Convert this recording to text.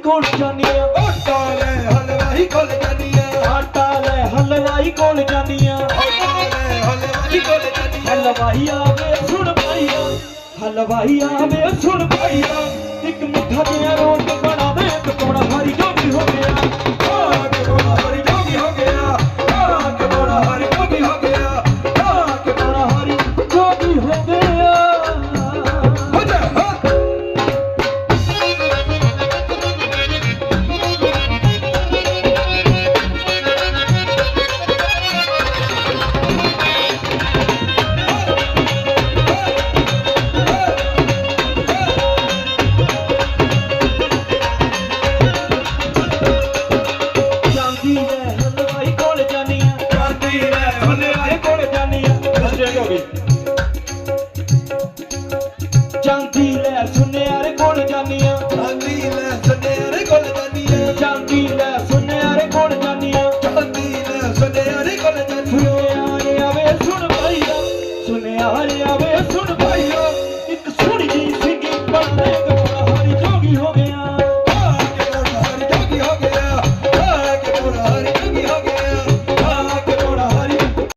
कोल जानिया आटा ले हलवाई कोल जानिया आटा ले हलवाई कोल जानिया आटा ले हलवाई कोल जानिया हलवाई आवे सुन भाईया हलवाई आवे सुन भाईया एक मिठा दिया रोट बना दे पकौड़ा हरी जोगी हो गया पकौड़ा हरी जोगी हो गया पकौड़ा हरी जोगी हो गया पकौड़ा हरी जोगी हो गया हो जा ਜਾਂਦੀ ਲੈ ਸੁਨਿਆਰੇ ਕੋਲ ਜਾਨੀਆਂ ਜਾਂਦੀ ਲੈ ਸੁਨਿਆਰੇ ਕੋਲ ਜਾਨੀਆਂ ਜਾਂਦੀ ਲੈ ਸੁਨਿਆਰੇ ਕੋਲ ਜਾਨੀਆਂ ਜਾਂਦੀ ਲੈ ਸੁਨਿਆਰੇ ਕੋਲ ਜਾਨੀਆਂ ਸੁਨਿਆਰੇ ਆਵੇ ਸੁਣ ਭਾਈਆ ਸੁਨਿਆਰੇ ਆਵੇ